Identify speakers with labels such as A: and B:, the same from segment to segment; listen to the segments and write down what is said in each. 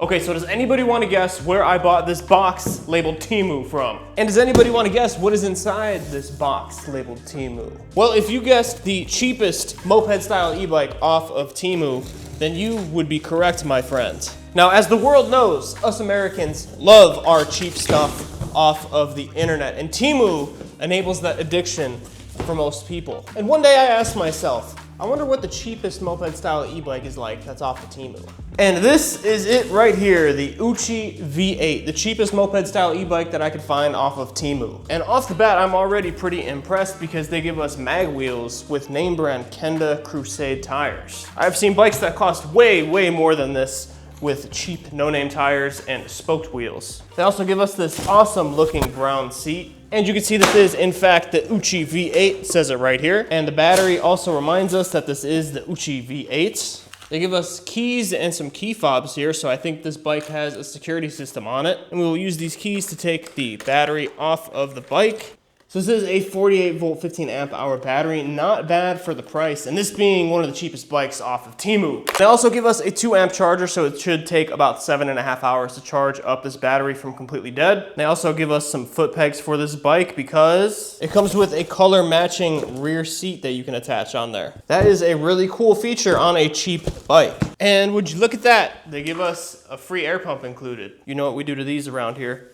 A: Okay, so does anybody want to guess where I bought this box labeled Temu from? And does anybody want to guess what is inside this box labeled Temu? Well, if you guessed the cheapest moped style e-bike off of Temu, then you would be correct, my friend. Now, as the world knows, us Americans love our cheap stuff off of the internet, and Temu enables that addiction for most people. And one day I asked myself, I wonder what the cheapest moped style e-bike is like that's off of Temu. And this is it right here, the OUXI V8, the cheapest moped style e-bike that I could find off of Temu. And off the bat, I'm already pretty impressed because they give us mag wheels with name brand Kenda Crusade tires. I've seen bikes that cost way more than this with cheap no-name tires and spoked wheels. They also give us this awesome looking brown seat. And you can see this is, in fact, the OUXI V8, it says it right here. And the battery also reminds us that this is the OUXI V8. They give us keys and some key fobs here, so I think this bike has a security system on it. And we will use these keys to take the battery off of the bike. So this is a 48 volt, 15 amp hour battery, not bad for the price, and this being one of the cheapest bikes off of Temu. They also give us a 2 amp charger, so it should take about 7.5 hours to charge up this battery from completely dead. They also give us some foot pegs for this bike because it comes with a color matching rear seat that you can attach on there. That is a really cool feature on a cheap bike. And would you look at that, they give us a free air pump included. You know what we do to these around here.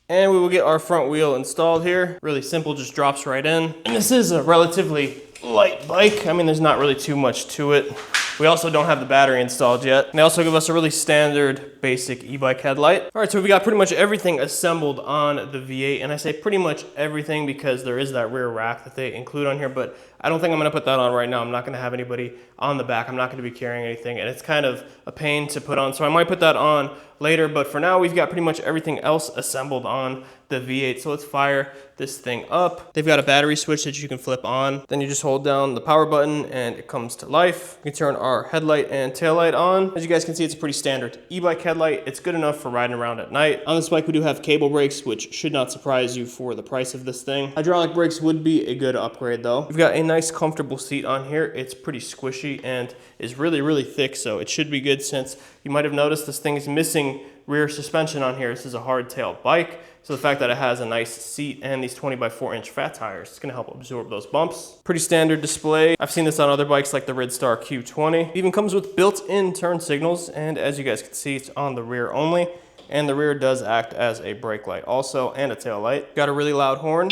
A: And we will get our front wheel installed here. Really simple, just drops right in. And this is a relatively light bike. I mean, there's not really too much to it. We also don't have the battery installed yet. And they also give us a really standard basic e-bike headlight. All right, so we got pretty much everything assembled on the V8. And I say pretty much everything because there is that rear rack that they include on here, but I don't think I'm gonna put that on right now. I'm not gonna have anybody on the back. I'm not gonna be carrying anything, and it's kind of a pain to put on. So I might put that on later, but for now we've got pretty much everything else assembled on the V8. So let's fire this thing up. They've got a battery switch that you can flip on. Then you just hold down the power button and it comes to life. We can turn our headlight and tail light on. As you guys can see, it's a pretty standard e-bike headlight. It's good enough for riding around at night. On this bike, we do have cable brakes, which should not surprise you for the price of this thing. Hydraulic brakes would be a good upgrade though. We've got a nice comfortable seat on here. It's pretty squishy and is really thick, so it should be good since you might have noticed this thing is missing rear suspension on here. This is a hardtail bike, so the fact that it has a nice seat and these 20x4 inch fat tires, it's gonna help absorb those bumps. Pretty standard display. I've seen this on other bikes like the Ridstar Q20. It even comes with built-in turn signals, and as you guys can see, it's on the rear only, and the rear does act as a brake light also, and a tail light. Got a really loud horn.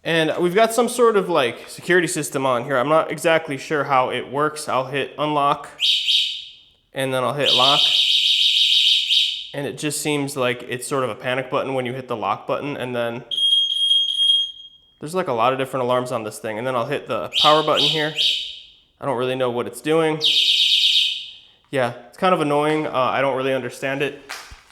A: And we've got some sort of like security system on here. I'm not exactly sure how it works. I'll hit unlock, and then I'll hit lock. And it just seems like it's sort of a panic button when you hit the lock button, and then there's like a lot of different alarms on this thing. And then I'll hit the power button here. I don't really know what it's doing. Yeah, it's kind of annoying. I don't really understand it.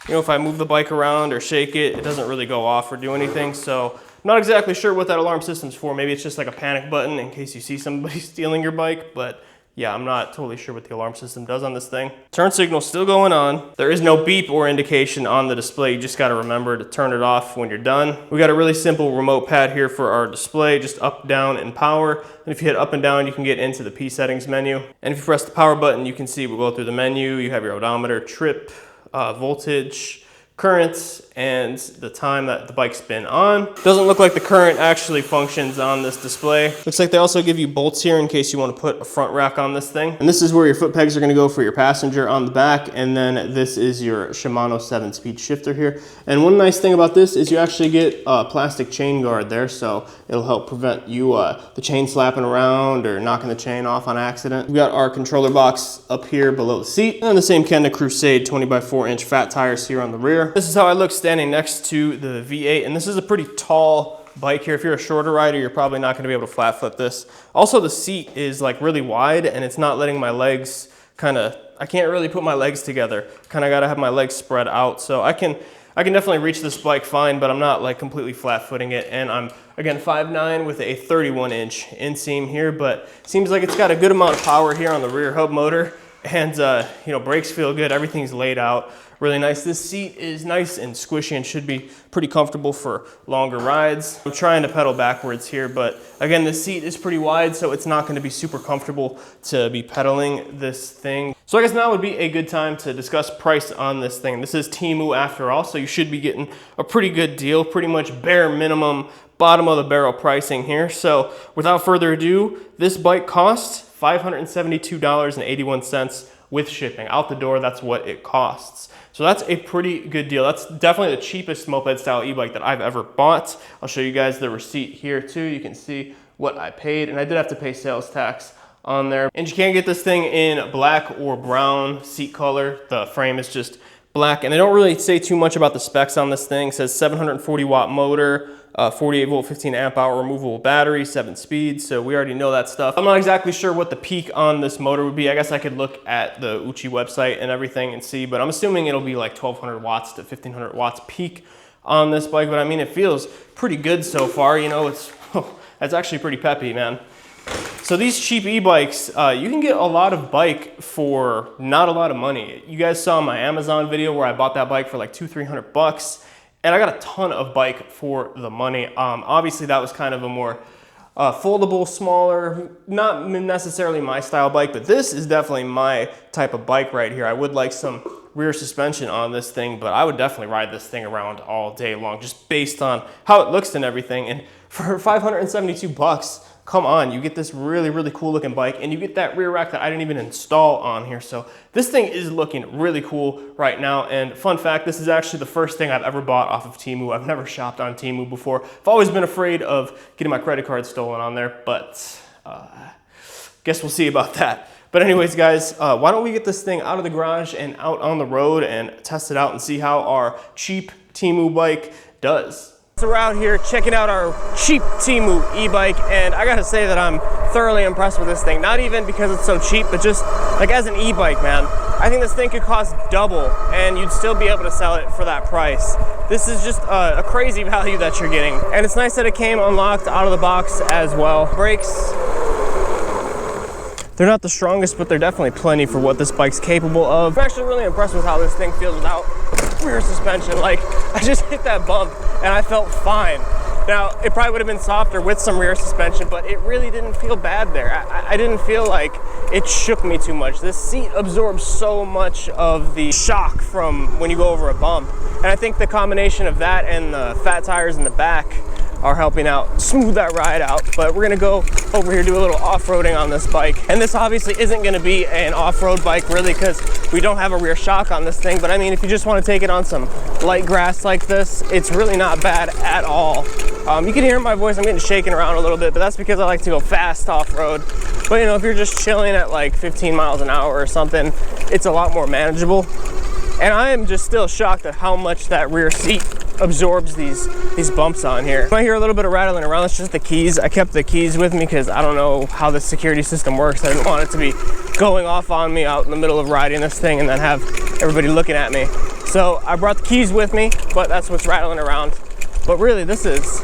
A: You know, if I move the bike around or shake it, it doesn't really go off or do anything. So I'm not exactly sure what that alarm system's for. Maybe it's just like a panic button in case you see somebody stealing your bike, but yeah, I'm not totally sure what the alarm system does on this thing. Turn signal's still going on. There is no beep or indication on the display. You just gotta remember to turn it off when you're done. We got a really simple remote pad here for our display, just up, down, and power. And if you hit up and down, you can get into the P settings menu. And if you press the power button, you can see we'll go through the menu. You have your odometer, trip, voltage, current, and the time that the bike's been on. Doesn't look like the current actually functions on this display. Looks like they also give you bolts here in case you want to put a front rack on this thing. And this is where your foot pegs are going to go for your passenger on the back, and then this is your Shimano 7-speed shifter here. And one nice thing about this is you actually get a plastic chain guard there, so it'll help prevent you the chain slapping around or knocking the chain off on accident. We've got our controller box up here below the seat, and the same Kenda Crusade 20x4 inch fat tires here on the rear. This is how I look standing next to the V8, and this is a pretty tall bike here. If you're a shorter rider, you're probably not going to be able to flat flip this. Also, the seat is like really wide, and it's not letting my legs I can't really put my legs together. Kind of got to have my legs spread out, so I can definitely reach this bike fine, but I'm not like completely flat footing it. And I'm again 5'9" with a 31 inch inseam here, but seems like it's got a good amount of power here on the rear hub motor. And you know, brakes feel good, everything's laid out really nice. This seat is nice and squishy and should be pretty comfortable for longer rides. I'm trying to pedal backwards here, but again, the seat is pretty wide, so it's not going to be super comfortable to be pedaling this thing. So I guess now would be a good time to discuss price on this thing. This is Temu after all, so you should be getting a pretty good deal, pretty much bare minimum, bottom of the barrel pricing here. So without further ado, this bike costs $572.81 with shipping. Out the door, that's what it costs. So that's a pretty good deal. That's definitely the cheapest moped style e-bike that I've ever bought. I'll show you guys the receipt here too. You can see what I paid, and I did have to pay sales tax on there. And you can get this thing in black or brown seat color. The frame is just black, and they don't really say too much about the specs on this thing. It says 740 watt motor, 48 volt, 15 amp hour removable battery, 7 speeds. So we already know that stuff. I'm not exactly sure what the peak on this motor would be. I guess I could look at the OUXI website and everything and see, but I'm assuming it'll be like 1200 watts to 1500 watts peak on this bike. But I mean, it feels pretty good so far. You know, it's actually pretty peppy, man. So these cheap e-bikes, you can get a lot of bike for not a lot of money. You guys saw my Amazon video where I bought that bike for like $200-300 bucks, and I got a ton of bike for the money. Obviously that was kind of a more foldable, smaller, not necessarily my style bike, but this is definitely my type of bike right here. I would like some rear suspension on this thing, but I would definitely ride this thing around all day long, just based on how it looks and everything. And for 572 bucks, come on, you get this really, really cool looking bike, and you get that rear rack that I didn't even install on here. So this thing is looking really cool right now. And fun fact, this is actually the first thing I've ever bought off of Temu. I've never shopped on Temu before. I've always been afraid of getting my credit card stolen on there, but guess we'll see about that. But anyways, guys, why don't we get this thing out of the garage and out on the road and test it out and see how our cheap Temu bike does. So we're out here checking out our cheap Temu e-bike, and I gotta say that I'm thoroughly impressed with this thing. Not even because it's so cheap, but just like as an e-bike, man. I think this thing could cost double and you'd still be able to sell it for that price. This is just a crazy value that you're getting. And it's nice that it came unlocked out of the box as well. Brakes, they're not the strongest, but they're definitely plenty for what this bike's capable of. I'm actually really impressed with how this thing feels without rear suspension. Like, I just hit that bump and I felt fine. Now, it probably would have been softer with some rear suspension, but it really didn't feel bad there. I didn't feel like it shook me too much. This seat absorbs so much of the shock from when you go over a bump. And I think the combination of that and the fat tires in the back are helping out smooth that ride out. But we're gonna go over here, do a little off-roading on this bike. And this obviously isn't gonna be an off-road bike really, because we don't have a rear shock on this thing. But I mean, if you just wanna take it on some light grass like this, it's really not bad at all. You can hear my voice, I'm getting shaken around a little bit, but that's because I like to go fast off-road. But you know, if you're just chilling at like 15 miles an hour or something, it's a lot more manageable. And I am just still shocked at how much that rear seat absorbs these bumps on here. I hear a little bit of rattling around. It's just the keys. I kept the keys with me because I don't know how the security system works. I didn't want it to be going off on me out in the middle of riding this thing and then have everybody looking at me. So I brought the keys with me, but that's what's rattling around. But really, this is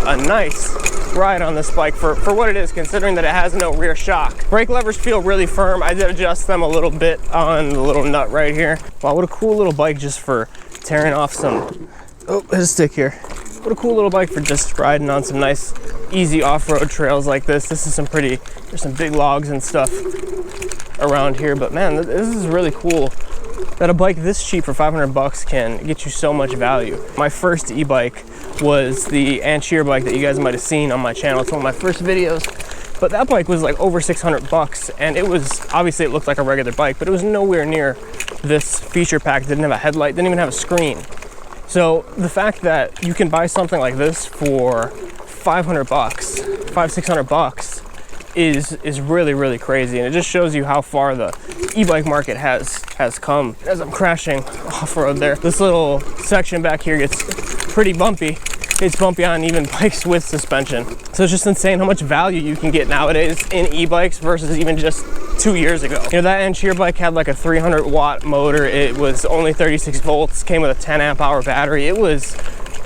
A: a nice ride on this bike for what it is, considering that it has no rear shock. Brake levers feel really firm. I did adjust them a little bit on the little nut right here. Wow, what a cool little bike just for tearing off some, oh, there's a stick here. What a cool little bike for just riding on some nice, easy off-road trails like this. This is some pretty, there's some big logs and stuff around here, but man, this is really cool that a bike this cheap for 500 bucks can get you so much value. My first e-bike was the Ancheer bike that you guys might have seen on my channel. It's one of my first videos, but that bike was like over 600 bucks, and it was, obviously it looked like a regular bike, but it was nowhere near this feature pack. It didn't have a headlight, didn't even have a screen. So the fact that you can buy something like this for 500 bucks, 600 bucks is really, really crazy. And it just shows you how far the e-bike market has come. As I'm crashing off-road there, this little section back here gets pretty bumpy. It's bumpy on even bikes with suspension. So it's just insane how much value you can get nowadays in e-bikes versus even just 2 years ago. You know, that Ancheer bike had like a 300 watt motor. It was only 36 volts, came with a 10 amp hour battery. It was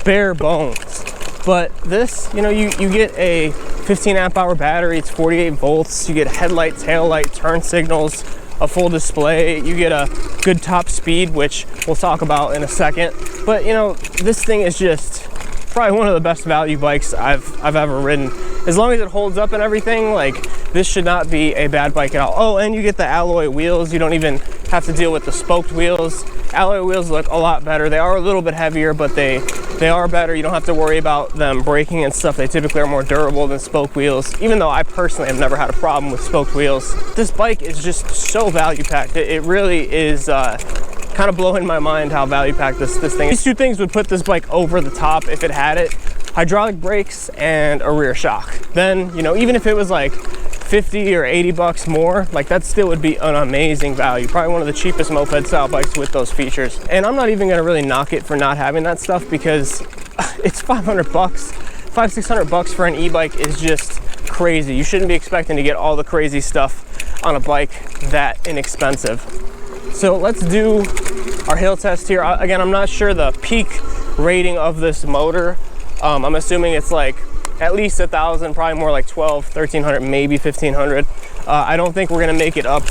A: bare bones. But this, you know, you get a 15 amp hour battery, it's 48 volts, you get headlight, tail light, turn signals, a full display, you get a good top speed, which we'll talk about in a second. But you know, this thing is just probably one of the best value bikes I've ever ridden. As long as it holds up and everything, like, this should not be a bad bike at all. Oh, and you get the alloy wheels. You don't even have to deal with the spoked wheels. Alloy wheels look a lot better. They are a little bit heavier, but they are better. You don't have to worry about them breaking and stuff. They typically are more durable than spoke wheels, even though I personally have never had a problem with spoked wheels. This bike is just so value packed. It really is kind of blowing my mind how value packed this thing is. These two things would put this bike over the top if it had it. Hydraulic brakes and a rear shock. Then, you know, even if it was like 50 or 80 bucks more, like that still would be an amazing value. Probably one of the cheapest moped style bikes with those features. And I'm not even gonna really knock it for not having that stuff, because it's 500 bucks. 500-600 bucks for an e-bike is just crazy. You shouldn't be expecting to get all the crazy stuff on a bike that inexpensive. So let's do our hill test here. Again, I'm not sure the peak rating of this motor. I'm assuming it's like at least 1,000, probably more like 1,200, 1,300, maybe 1,500. I don't think we're gonna make it up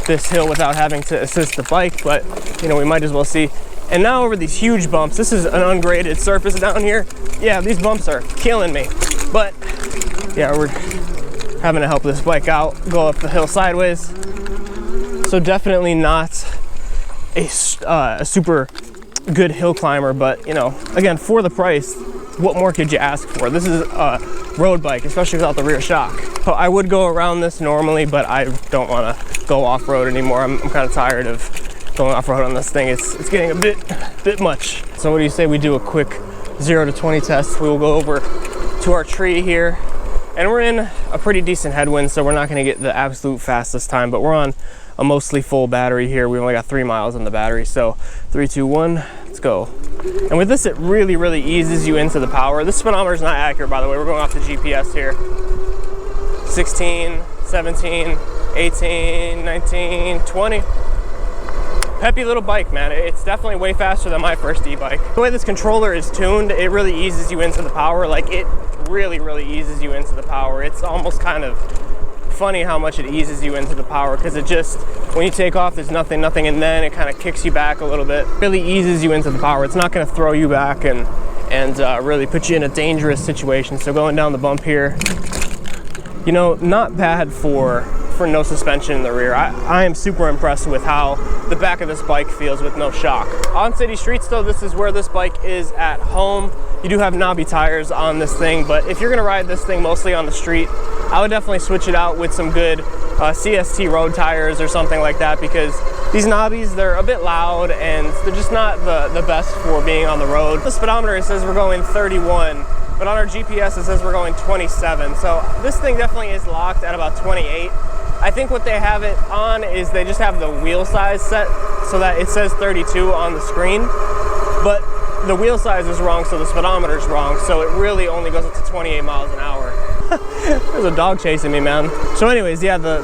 A: this hill without having to assist the bike, but you know, we might as well see. And now over these huge bumps, this is an ungraded surface down here. Yeah, these bumps are killing me. But yeah, we're having to help this bike out, go up the hill sideways. So definitely not a super good hill climber, but you know, again, for the price, what more could you ask for? This is a road bike, especially without the rear shock. So I would go around this normally, but I don't want to go off-road anymore. I'm kind of tired of going off-road on this thing. It's getting a bit much. So what do you say we do a quick 0 to 20 test? We will go over to our tree here, and we're in a pretty decent headwind, so we're not going to get the absolute fastest time, but we're on a mostly full battery here. We only got 3 miles on the battery. So 3, 2, 1, let's go. And with this, it really, really eases you into the power. This speedometer is not accurate, by the way. We're going off the GPS here. 16, 17, 18, 19, 20. Peppy little bike, man. It's definitely way faster than my first e-bike. The way this controller is tuned, it really eases you into the power. Like, it really, really eases you into the power. It's almost kind of funny how much it eases you into the power, because it just, when you take off, there's nothing, and then it kind of kicks you back a little bit. Really eases you into the power. It's not going to throw you back and really put you in a dangerous situation. So going down the bump here, you know, not bad for no suspension in the rear. I am super impressed with how the back of this bike feels with no shock. On city streets though, this is where this bike is at home. You do have knobby tires on this thing, but if you're gonna ride this thing mostly on the street, I would definitely switch it out with some good CST road tires or something like that, because these knobbies, they're a bit loud and they're just not the best for being on the road. The speedometer, it says we're going 31, but on our GPS it says we're going 27. So this thing definitely is locked at about 28. I think what they have it on is they just have the wheel size set so that it says 32 on the screen, but the wheel size is wrong, so the speedometer is wrong, so it really only goes up to 28 miles an hour. There's a dog chasing me, man. So anyways, yeah, that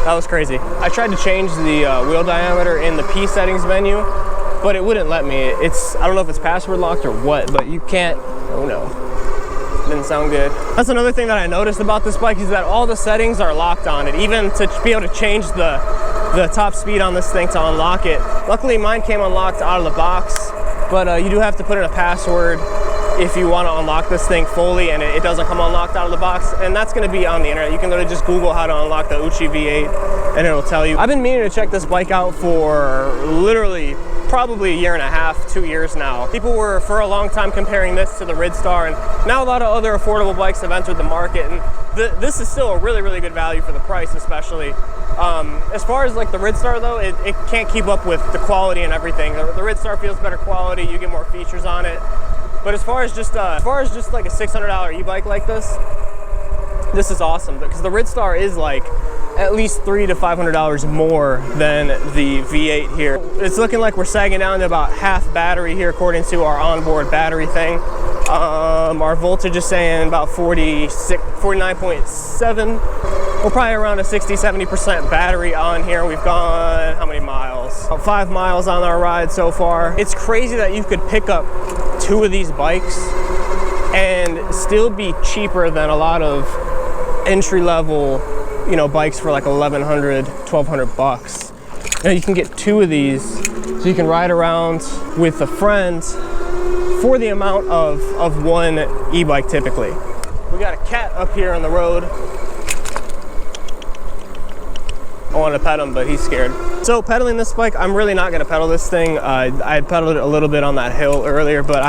A: was crazy. I tried to change the wheel diameter in the P settings menu, but it wouldn't let me. I don't know if it's password locked or what, but you can't, oh no. Didn't sound good. That's another thing that I noticed about this bike, is that all the settings are locked on it, even to be able to change the top speed on this thing to unlock it. Luckily mine came unlocked out of the box, but you do have to put in a password if you want to unlock this thing fully, and it doesn't come unlocked out of the box, and that's going to be on the internet. You can literally just Google how to unlock the OUXI V8 and it'll tell you. I've been meaning to check this bike out for literally probably a year and a half, 2 years now. People were for a long time comparing this to the Ridstar, and now a lot of other affordable bikes have entered the market, and this is still a really, really good value for the price, especially. As far as like the Ridstar though, it can't keep up with the quality and everything. The Ridstar feels better quality, you get more features on it. But as far as just like a $600 e-bike like this is awesome, because the Ridstar is like at least $300 to $500 more than the V8 here. It's looking like we're sagging down to about half battery here according to our onboard battery thing. Our voltage is saying about 49.7. We're probably around a 60-70% battery on here. We've gone how many miles? About 5 miles on our ride so far. It's crazy that you could pick up 2 of these bikes and still be cheaper than a lot of entry-level, you know, bikes for like 1,100, 1,200 bucks. Now you can get 2 of these, so you can ride around with a friend for the amount of one e-bike typically. We got a cat up here on the road. I wanted to pet him, but he's scared. So pedaling this bike, I'm really not gonna pedal this thing. I had pedaled it a little bit on that hill earlier, but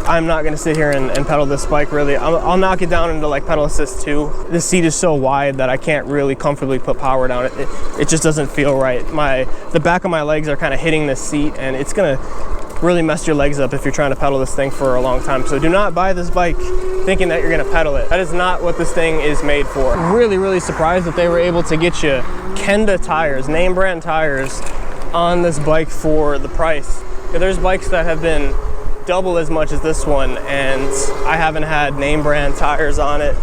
A: I'm not gonna sit here and pedal this bike really. I'll knock it down into like pedal assist 2. This seat is so wide that I can't really comfortably put power down. It just doesn't feel right. The back of my legs are kind of hitting this seat, and it's gonna really mess your legs up if you're trying to pedal this thing for a long time. So do not buy this bike thinking that you're gonna pedal it. That is not what this thing is made for. Really, really surprised that they were able to get you Kenda tires, name brand tires, on this bike for the price. There's bikes that have been double as much as this one, and I haven't had name brand tires on it.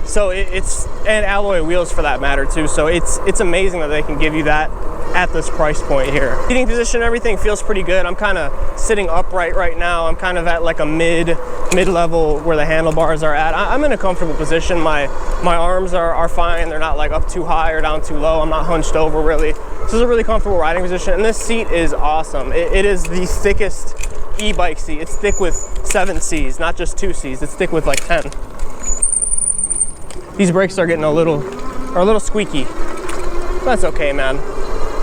A: So and alloy wheels for that matter too. So it's amazing that they can give you that at this price point here. Seating position, everything feels pretty good. I'm kind of sitting upright right now. I'm kind of at like a mid-level where the handlebars are at. I'm in a comfortable position. My arms are fine. They're not like up too high or down too low. I'm not hunched over really. This is a really comfortable riding position, and this seat is awesome. It is the thickest e-bike seat. It's thick with 7 C's, not just 2 C's. It's thick with like 10. These brakes are getting a little squeaky. That's okay, man.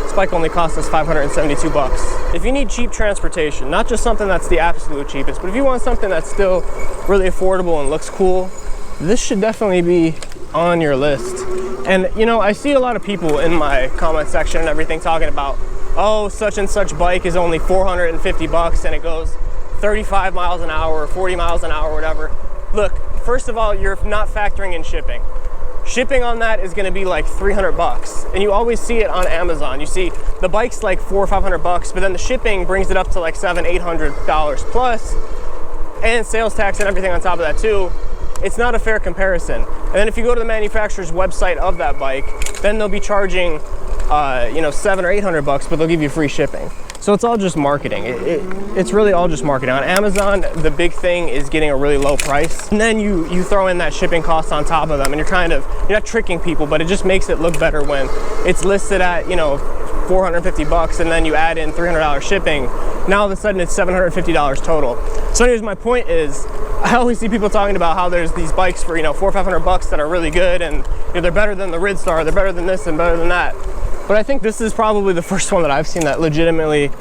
A: This bike only cost us 572 bucks. If you need cheap transportation, not just something that's the absolute cheapest, but if you want something that's still really affordable and looks cool, this should definitely be on your list. And you know, I see a lot of people in my comment section and everything talking about, oh, such and such bike is only 450 bucks and it goes 35 miles an hour, 40 miles an hour, whatever. Look, first of all, you're not factoring in shipping. Shipping on that is gonna be like 300 bucks. And you always see it on Amazon. You see the bike's like 400 or 500 bucks, but then the shipping brings it up to like $700-800 plus, and sales tax and everything on top of that too. It's not a fair comparison. And then if you go to the manufacturer's website of that bike, then they'll be charging, you know, 700 or 800 bucks, but they'll give you free shipping. So it's all just marketing. It's really all just marketing. On Amazon, the big thing is getting a really low price. And then you throw in that shipping cost on top of them, and you're not tricking people, but it just makes it look better when it's listed at, you know, 450 bucks, and then you add in $300 shipping. Now all of a sudden it's $750 total. So anyways, my point is, I always see people talking about how there's these bikes for, you know, 400 or 500 bucks that are really good, and you know, they're better than the Ridstar, they're better than this and better than that. But I think this is probably the first one that I've seen that legitimately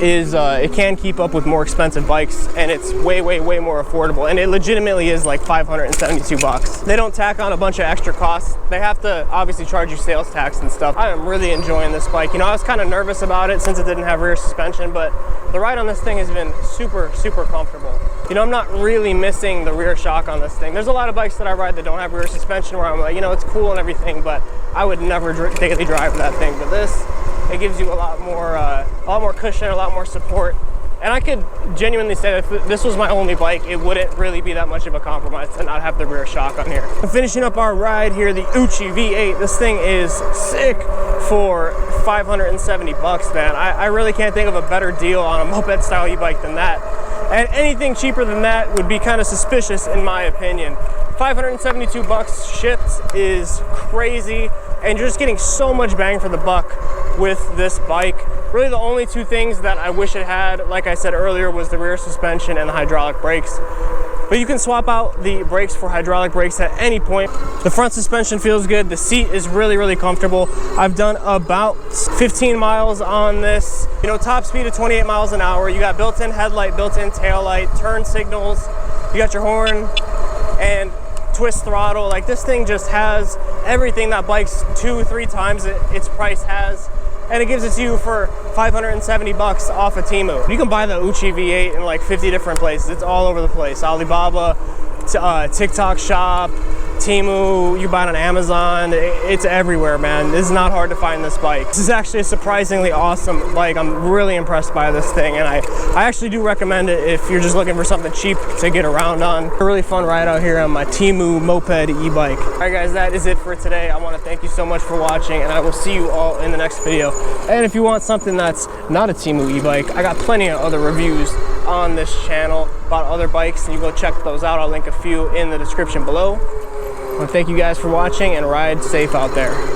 A: is, it can keep up with more expensive bikes, and it's way, way, way more affordable. And it legitimately is like 572 bucks. They don't tack on a bunch of extra costs. They have to obviously charge you sales tax and stuff. I am really enjoying this bike. You know, I was kind of nervous about it since it didn't have rear suspension, but the ride on this thing has been super, super comfortable. You know, I'm not really missing the rear shock on this thing. There's a lot of bikes that I ride that don't have rear suspension where I'm like, you know, it's cool and everything, but I would never daily drive that thing. But this, it gives you a lot more cushion, a lot more support. And I could genuinely say that if this was my only bike, it wouldn't really be that much of a compromise to not have the rear shock on here. And finishing up our ride here, the OUXI V8. This thing is sick for 570 bucks, man. I really can't think of a better deal on a moped style e-bike than that. And anything cheaper than that would be kind of suspicious in my opinion. 572 bucks shipped is crazy, and you're just getting so much bang for the buck with this bike. Really the only two things that I wish it had, like I said earlier, was the rear suspension and the hydraulic brakes. But you can swap out the brakes for hydraulic brakes at any point. The front suspension feels good. The seat is really, really comfortable. I've done about 15 miles on this. You know, top speed of 28 miles an hour. You got built-in headlight, built-in tail light, turn signals. You got your horn and twist throttle. Like, this thing just has everything that bikes 2-3 times its price has. And it gives it to you for 570 bucks off of Temu. You can buy the OUXI V8 in like 50 different places. It's all over the place. Alibaba, TikTok Shop, Temu, you buy it on Amazon. It's everywhere, man. This is not hard to find this bike. This is actually a surprisingly awesome bike. I'm really impressed by this thing, and I actually do recommend it if you're just looking for something cheap to get around on. A really fun ride out here on my Temu Moped e-bike. All right, guys, that is it for today. I want to thank you so much for watching, and I will see you all in the next video. And if you want something that's not a Temu e-bike, I got plenty of other reviews on this channel about other bikes, and you go check those out. I'll link a few in the description below. I want to thank you guys for watching, and ride safe out there.